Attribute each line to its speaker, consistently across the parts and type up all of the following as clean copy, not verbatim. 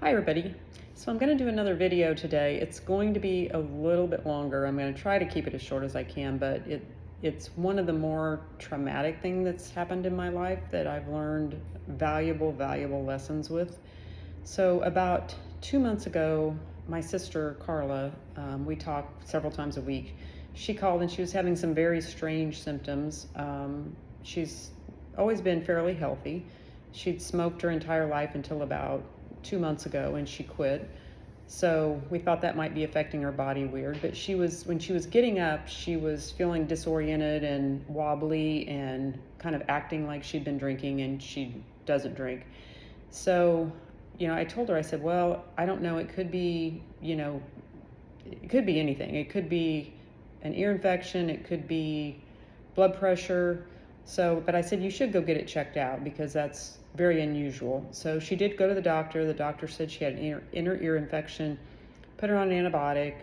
Speaker 1: Hi everybody. So I'm going to do another video today. It's going to be a little bit longer. I'm going to try to keep it as short as I can, but it's one of the more traumatic things that's happened in my life that I've learned valuable lessons with. So about 2 months ago, my sister Carla, we talk several times a week. She called and she was having some very strange symptoms. She's always been fairly healthy. She'd smoked her entire life until about 2 months ago, and she quit. So we thought that might be affecting her body weird. But when she was getting up, she was feeling disoriented and wobbly and kind of acting like she'd been drinking, and she doesn't drink. So, I told her, I said, well, I don't know. It could be, it could be anything. It could be an ear infection. It could be blood pressure. So, but I said, you should go get it checked out because that's very unusual. So she did go to the doctor. The doctor said she had an inner ear infection, put her on an antibiotic.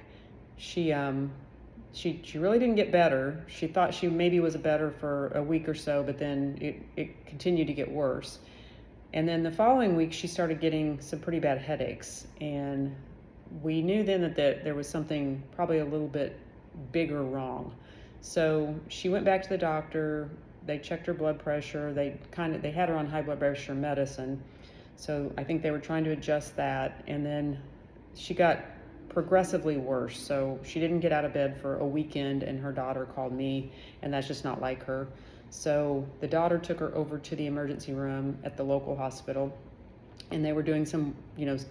Speaker 1: She really didn't get better. She thought she maybe was better for a week or so, but then it continued to get worse. And then the following week, she started getting some pretty bad headaches. And we knew then that there was something probably a little bit bigger wrong. So she went back to the doctor. They checked her blood pressure. They had her on high blood pressure medicine. So I think they were trying to adjust that. And then she got progressively worse. So she didn't get out of bed for a weekend, and her daughter called me, and that's just not like her. So the daughter took her over to the emergency room at the local hospital, and they were doing some,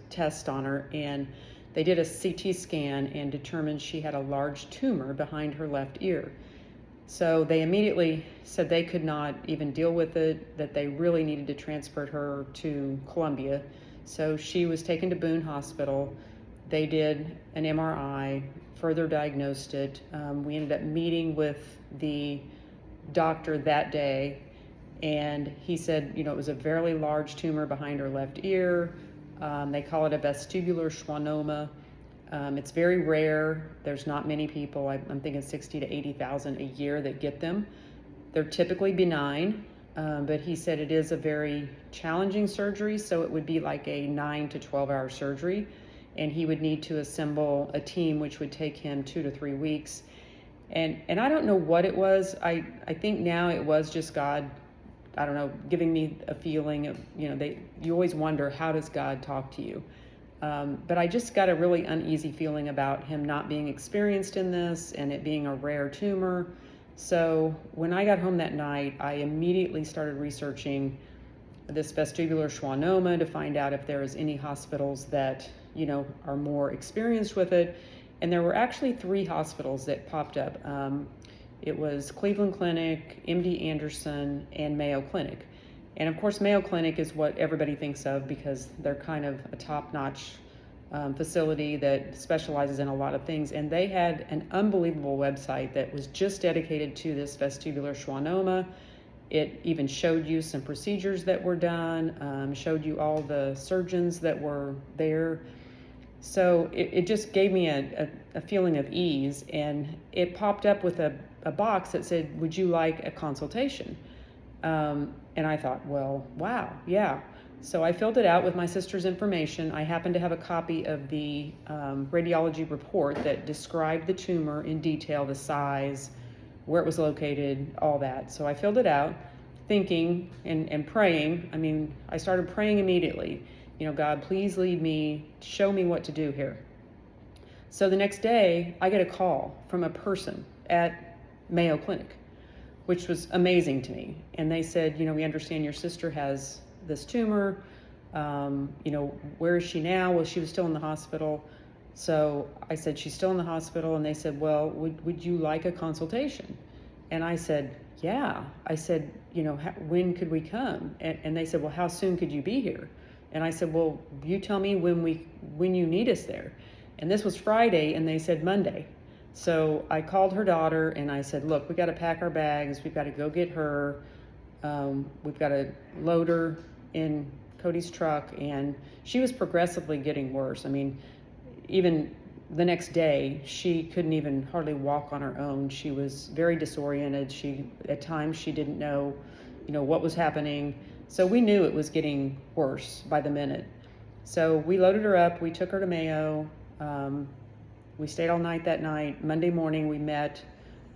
Speaker 1: tests on her, and they did a CT scan and determined she had a large tumor behind her left ear. So they immediately said they could not even deal with it, that they really needed to transfer her to Columbia. So she was taken to Boone Hospital. They did an MRI, further diagnosed it. We ended up meeting with the doctor that day, and he said, it was a very large tumor behind her left ear. They call it a vestibular schwannoma. It's very rare. There's not many people. I'm thinking 60 to 80,000 a year that get them. They're typically benign, but he said it is a very challenging surgery, so it would be like a 9 to 12-hour surgery, and he would need to assemble a team, which would take him 2 to 3 weeks. And I don't know what it was. I think now it was just God, I don't know, giving me a feeling of, you always wonder, how does God talk to you? But I just got a really uneasy feeling about him not being experienced in this and it being a rare tumor. So when I got home that night, I immediately started researching this vestibular schwannoma to find out if there is any hospitals that, are more experienced with it. And there were actually 3 hospitals that popped up. It was Cleveland Clinic, MD Anderson, and Mayo Clinic. And of course, Mayo Clinic is what everybody thinks of because they're kind of a top-notch facility that specializes in a lot of things. And they had an unbelievable website that was just dedicated to this vestibular schwannoma. It even showed you some procedures that were done, showed you all the surgeons that were there. So it just gave me a feeling of ease, and it popped up with a box that said, would you like a consultation? And I thought, well, wow, yeah. So I filled it out with my sister's information. I happened to have a copy of the radiology report that described the tumor in detail, the size, where it was located, all that. So I filled it out thinking and praying. I mean, I started praying immediately. God, please lead me, show me what to do here. So the next day, I get a call from a person at Mayo Clinic, which was amazing to me. And they said, we understand your sister has this tumor. Where is she now? Well, she was still in the hospital. So I said, she's still in the hospital. And they said, well, would you like a consultation? And I said, yeah. I said, when could we come? And they said, well, how soon could you be here? And I said, well, you tell me when you need us there. And this was Friday, and they said Monday. So I called her daughter, and I said, look, we got to pack our bags. We've got to go get her. We've got to load her in Cody's truck. And she was progressively getting worse. I mean, even the next day, she couldn't even hardly walk on her own. She was very disoriented. At times, she didn't know, what was happening. So we knew it was getting worse by the minute. So we loaded her up. We took her to Mayo. Um, we stayed all night that night. Monday morning, we met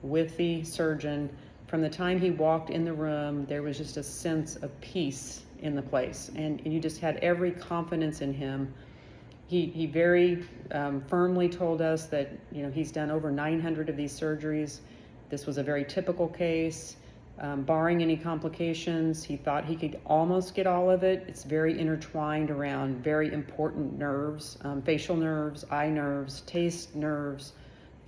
Speaker 1: with the surgeon. From the time he walked in the room, there was just a sense of peace in the place, and you just had every confidence in him. He very firmly told us that he's done over 900 of these surgeries. This was a very typical case. Barring any complications, he thought he could almost get all of it. It's very intertwined around very important nerves, facial nerves, eye nerves, taste nerves,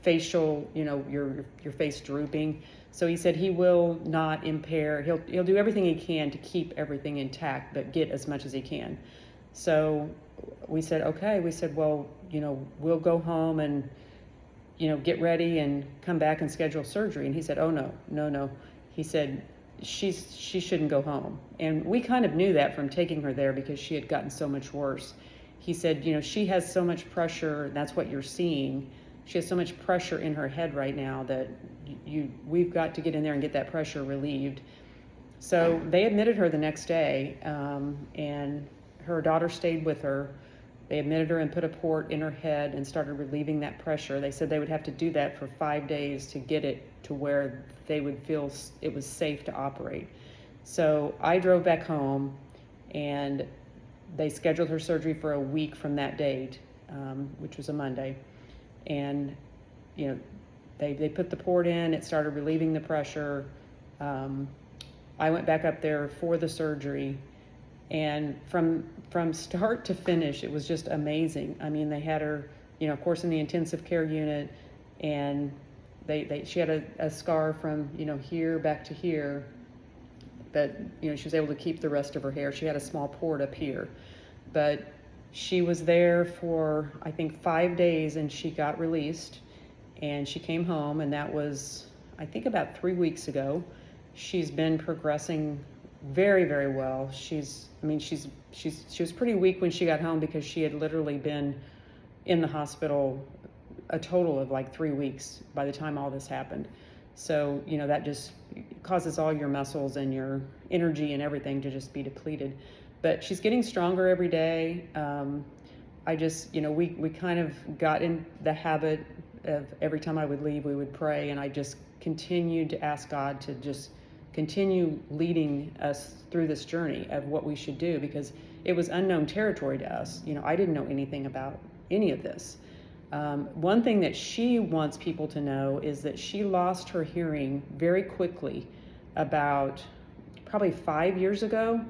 Speaker 1: facial, your face drooping. So he said he will not impair. He'll do everything he can to keep everything intact, but get as much as he can. So we said, okay. We said, well, we'll go home and get ready and come back and schedule surgery. And he said, oh no. He said, she shouldn't go home. And we kind of knew that from taking her there because she had gotten so much worse. He said, she has so much pressure. That's what you're seeing. She has so much pressure in her head right now that we've got to get in there and get that pressure relieved. So they admitted her the next day, and her daughter stayed with her. They admitted her and put a port in her head and started relieving that pressure. They said they would have to do that for 5 days to get it to where they would feel it was safe to operate. So I drove back home, and they scheduled her surgery for a week from that date, which was a Monday. And they put the port in. It started relieving the pressure. I went back up there for the surgery. And from start to finish, it was just amazing. I mean, they had her, of course, in the intensive care unit, and she had a scar from, here back to here, but, she was able to keep the rest of her hair. She had a small port up here, but she was there for, I think, 5 days, and she got released, and she came home, and that was, I think, about 3 weeks ago. She's been progressing very, very well. She was pretty weak when she got home because she had literally been in the hospital a total of like 3 weeks by the time all this happened. So, that just causes all your muscles and your energy and everything to just be depleted. But she's getting stronger every day. I just, we kind of got in the habit of every time I would leave, we would pray, and I just continued to ask God to just continue leading us through this journey of what we should do, because it was unknown territory to us. I didn't know anything about any of this. One thing that she wants people to know is that she lost her hearing very quickly, about probably 5 years ago,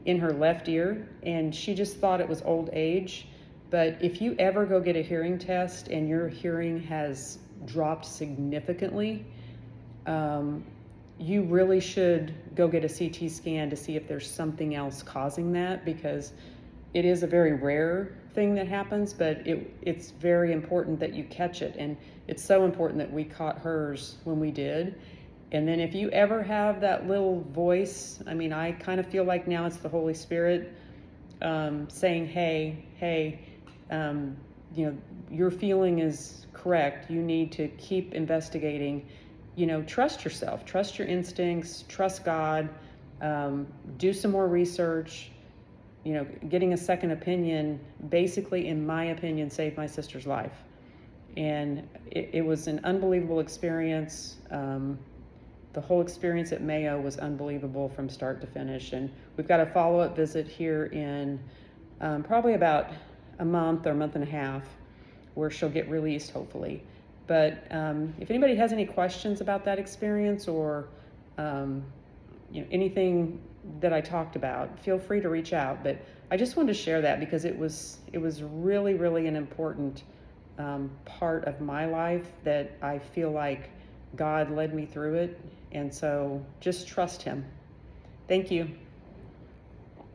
Speaker 1: in her left ear, and she just thought it was old age. But if you ever go get a hearing test and your hearing has dropped significantly, you really should go get a CT scan to see if there's something else causing that, because it is a very rare thing that happens, but it's very important that you catch it. And it's so important that we caught hers when we did. And then if you ever have that little voice, I kind of feel like now it's the Holy Spirit saying, hey, your feeling is correct. You need to keep investigating. Trust yourself, trust your instincts, trust God, do some more research. Getting a second opinion, basically, in my opinion, saved my sister's life. And it was an unbelievable experience. The whole experience at Mayo was unbelievable from start to finish. And we've got a follow-up visit here in probably about a month or month and a half, where she'll get released, hopefully. But if anybody has any questions about that experience, or anything that I talked about, feel free to reach out. But I just wanted to share that because it was really, really an important part of my life that I feel like God led me through it. And so just trust Him. Thank you.